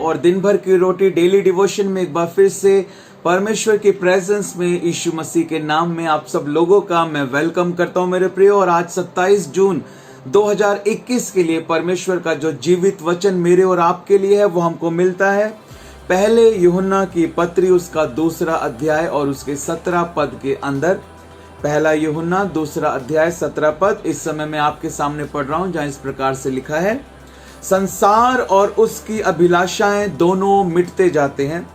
और दिन भर की रोटी डेली डिवोशन में एक बार फिर से परमेश्वर की प्रेजेंस में यीशु मसीह के नाम में आप सब लोगों का मैं वेलकम करता हूं मेरे प्रियो। और आज 27 जून 2021 के लिए परमेश्वर का जो जीवित वचन मेरे और आपके लिए है वो हमको मिलता है पहले यूहन्ना की पत्री उसका 2 अध्याय और उसके 17 पद के अंदर। पहला यूहन्ना 2 अध्याय 17 पद इस समय मैं आपके सामने पढ़ रहा हूं, जहां इस प्रकार से लिखा है, संसार और उसकी अभिलाषाएं दोनों मिटते जाते हैं,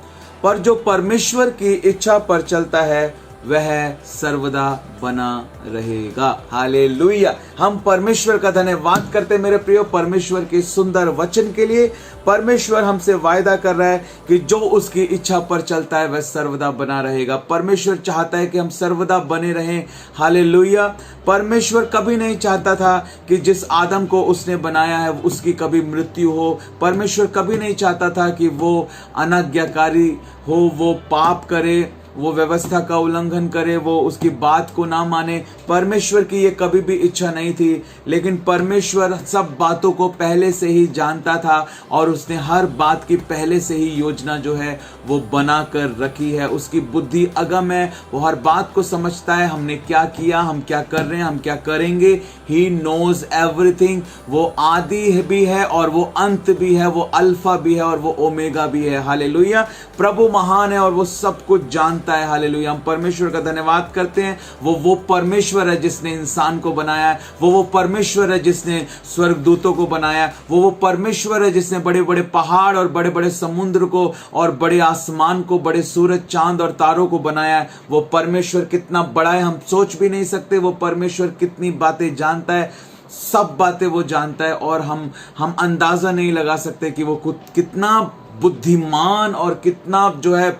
पर जो परमेश्वर की इच्छा पर चलता है वह सर्वदा बना रहेगा। हालेलुया। हम परमेश्वर का धन्यवाद करते हैं मेरे प्रियो परमेश्वर के सुंदर वचन के लिए। परमेश्वर हमसे वायदा कर रहा है कि जो उसकी इच्छा पर चलता है वह सर्वदा बना रहेगा। परमेश्वर चाहता है कि हम सर्वदा बने रहें। हालेलुया। परमेश्वर कभी नहीं चाहता था कि जिस आदम को उसने बनाया है उसकी कभी मृत्यु हो। परमेश्वर कभी नहीं चाहता था कि वो अनाज्ञाकारी हो, वो पाप करे, वो व्यवस्था का उल्लंघन करे, वो उसकी बात को ना माने। परमेश्वर की ये कभी भी इच्छा नहीं थी, लेकिन परमेश्वर सब बातों को पहले से ही जानता था और उसने हर बात की पहले से ही योजना जो है वो बना कर रखी है। उसकी बुद्धि अगम है, वो हर बात को समझता है, हमने क्या किया, हम क्या कर रहे हैं, हम क्या करेंगे। He knows everything. वो आदि भी है और वो अंत भी है, वो अल्फा भी है और वो ओमेगा भी है। हालेलुया। प्रभु महान है और वो सब कुछ जानता है। हालेलुया। हम परमेश्वर का धन्यवाद करते हैं। वो परमेश्वर है जिसने इंसान को बनाया है। वो परमेश्वर है जिसने स्वर्गदूतों को बनाया है। वो परमेश्वर है जिसने बड़े बड़े पहाड़ और बड़े बड़े समुद्र को और बड़े आसमान को, बड़े सूरज चांद और तारों को बनाया है। वो परमेश्वर कितना बड़ा है हम सोच भी नहीं सकते। वो परमेश्वर कितनी बातें जानता है, सब बातें वो जानता है और हम अंदाजा नहीं लगा सकते कि वो कितना बुद्धिमान और कितना जो है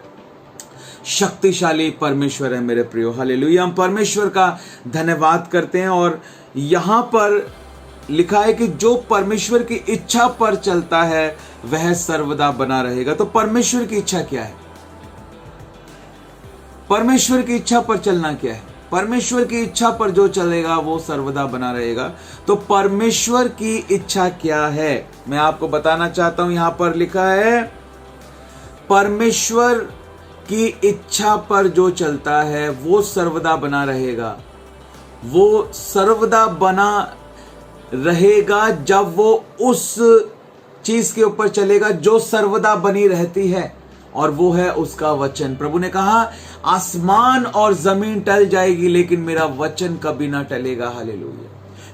शक्तिशाली परमेश्वर है मेरे प्रियो। हालेलुया। हम परमेश्वर का धन्यवाद करते हैं और यहां पर लिखा है कि जो परमेश्वर की इच्छा पर चलता है वह सर्वदा बना रहेगा। तो परमेश्वर की इच्छा क्या है? परमेश्वर की इच्छा पर चलना क्या है? परमेश्वर की इच्छा पर जो चलेगा वो सर्वदा बना रहेगा। तो परमेश्वर की इच्छा क्या है मैं आपको बताना चाहता हूं। यहां पर लिखा है, परमेश्वर की इच्छा पर जो चलता है वो सर्वदा बना रहेगा। वो सर्वदा बना रहेगा जब वो उस चीज के ऊपर चलेगा जो सर्वदा बनी रहती है, और वो है उसका वचन। प्रभु ने कहा, आसमान और जमीन टल जाएगी लेकिन मेरा वचन कभी ना टलेगा। हालेलुया।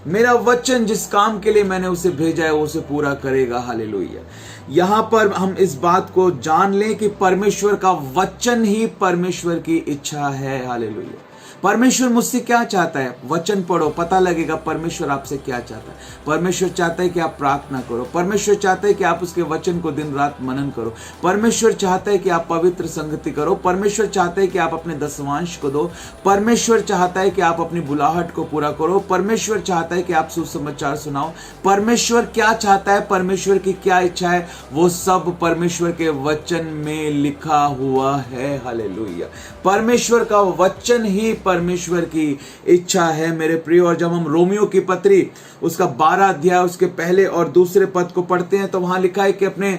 मेरा वचन जिस काम के लिए मैंने उसे भेजा है उसे पूरा करेगा। हालेलुया। यहां पर हम इस बात को जान लें कि परमेश्वर का वचन ही परमेश्वर की इच्छा है। हालेलुया। परमेश्वर मुझसे क्या चाहता है? वचन पढ़ो, पता लगेगा परमेश्वर आपसे क्या चाहता है। परमेश्वर चाहता है कि आप प्रार्थना करो। परमेश्वर चाहता है कि आप उसके वचन को दिन रात मनन करो। परमेश्वर चाहता है कि आप पवित्र संगति करो। परमेश्वर चाहता है कि आप अपने दशमांश को दो। परमेश्वर चाहता है कि आप अपनी बुलाहट को पूरा करो। परमेश्वर चाहता है कि आप सुसमाचार सुनाओ। परमेश्वर क्या चाहता है, परमेश्वर की क्या इच्छा है, वो सब परमेश्वर के वचन में लिखा हुआ है। हालेलुया। परमेश्वर का वचन ही परमेश्वर की इच्छा है मेरे प्रिय। और जब हम रोमियो की पत्री उसका 12 अध्याय उसके पहले और दूसरे पद को पढ़ते हैं तो वहां लिखा है कि अपने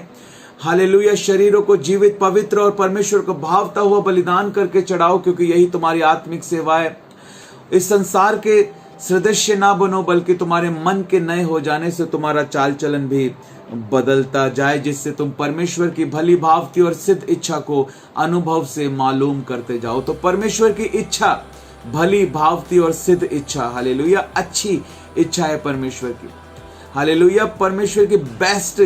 हालेलुया शरीरों को जीवित, पवित्र और परमेश्वर को भावता हुआ बलिदान करके चढ़ाओ, क्योंकि यही तुम्हारी आत्मिक सेवा है। इस संसार के सदस्य ना बनो, बल्कि तुम्हारे मन के नए हो जाने से तुम्हारा चाल चलन भी बदलता जाए, जिससे तुम परमेश्वर की भली भावती और सिद्ध इच्छा को अनुभव से मालूम करते जाओ। तो परमेश्वर की इच्छा, भली भावती और सिद्ध इच्छा, हालेलुया, अच्छी इच्छा है परमेश्वर की। हालेलुया। परमेश्वर की बेस्ट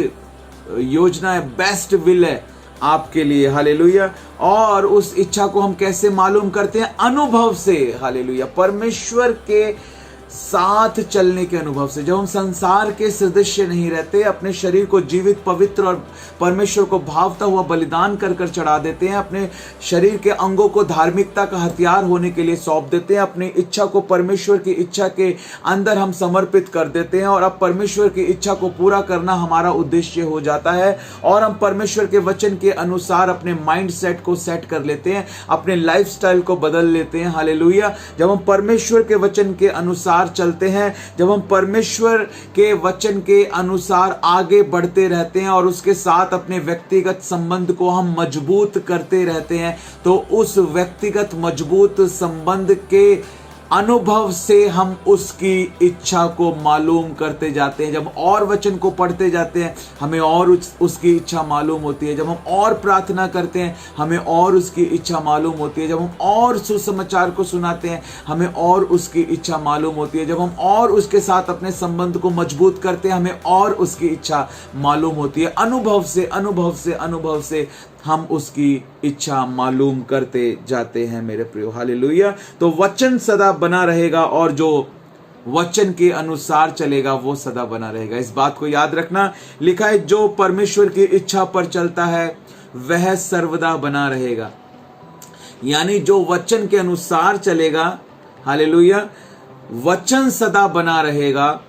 योजना है, बेस्ट विल है आपके लिए। हालेलुया। और उस इच्छा को हम कैसे मालूम करते हैं? अनुभव से। हालेलुया। परमेश्वर के साथ चलने के अनुभव से। जब हम संसार के सदस्य नहीं रहते, अपने शरीर को जीवित, पवित्र और परमेश्वर को भावता हुआ बलिदान कर कर चढ़ा देते हैं, अपने शरीर के अंगों को धार्मिकता का हथियार होने के लिए सौंप देते हैं, अपनी इच्छा को परमेश्वर की इच्छा के अंदर हम समर्पित कर देते हैं, और अब परमेश्वर की इच्छा को पूरा करना हमारा उद्देश्य हो जाता है, और हम परमेश्वर के वचन के अनुसार अपने माइंड सेट को सेट कर लेते हैं, अपने लाइफस्टाइल को बदल लेते हैं। हालेलुया। जब हम परमेश्वर के वचन के अनुसार अनुसार चलते हैं, जब हम परमेश्वर के वचन के अनुसार आगे बढ़ते रहते हैं और उसके साथ अपने व्यक्तिगत संबंध को हम मजबूत करते रहते हैं, तो उस व्यक्तिगत मजबूत संबंध के अनुभव से हम उसकी इच्छा को मालूम करते जाते हैं। जब और वचन को पढ़ते जाते हैं, हमें और उसकी इच्छा मालूम होती है। जब हम और प्रार्थना करते हैं, हमें और उसकी इच्छा मालूम होती है। जब हम और सुसमाचार को सुनाते हैं, हमें और उसकी इच्छा मालूम होती है। जब हम और उसके साथ अपने संबंध को मजबूत करते हैं, हमें और उसकी इच्छा मालूम होती है। अनुभव से हम उसकी इच्छा मालूम करते जाते हैं मेरे प्रियो। हालेलुया। तो वचन सदा बना रहेगा और जो वचन के अनुसार चलेगा वो सदा बना रहेगा। इस बात को याद रखना। लिखा है, जो परमेश्वर की इच्छा पर चलता है वह सर्वदा बना रहेगा। यानी जो वचन के अनुसार चलेगा, हालेलुया, वचन सदा बना रहेगा।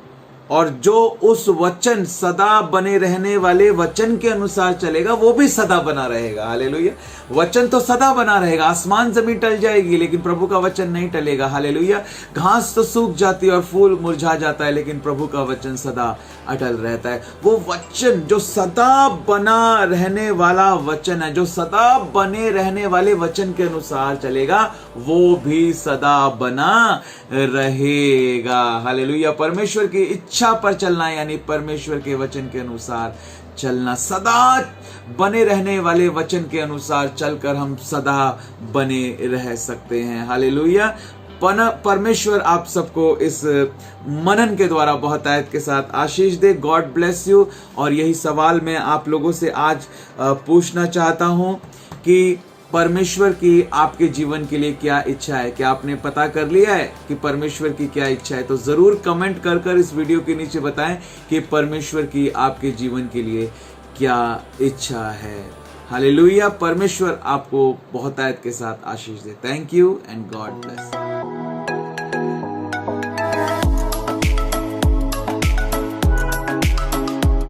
और जो उस वचन सदा बने रहने वाले वचन के अनुसार चलेगा वो भी सदा बना रहेगा। हालेलुया। वचन तो सदा बना रहेगा। आसमान जमीन टल जाएगी लेकिन प्रभु का वचन नहीं टलेगा। हालेलुया। घास तो सूख जाती है और फूल मुरझा जाता है लेकिन प्रभु का वचन सदा अटल रहता है। वो वचन जो सदा बना रहने वाला वचन है, जो सदा बने रहने वाले वचन के अनुसार चलेगा, वो भी सदा बना रहेगा। हालेलुया। परमेश्वर की इच्छा पर चलना यानी परमेश्वर के वचन के अनुसार चलना। सदा बने रहने वाले वचन के अनुसार चलकर हम सदा बने रह सकते हैं। हालेलुया। परमेश्वर आप सबको इस मनन के द्वारा बहुत आयत के साथ आशीष दे। God bless you. और यही सवाल मैं आप लोगों से आज पूछना चाहता हूं कि परमेश्वर की आपके जीवन के लिए क्या इच्छा है। क्या आपने पता कर लिया है कि परमेश्वर की क्या इच्छा है? तो जरूर कमेंट कर इस वीडियो के नीचे बताएं कि परमेश्वर की आपके जीवन के लिए क्या इच्छा है। हालेलुया। परमेश्वर आपको बहुत आयत के साथ आशीष दे। Thank you and God bless.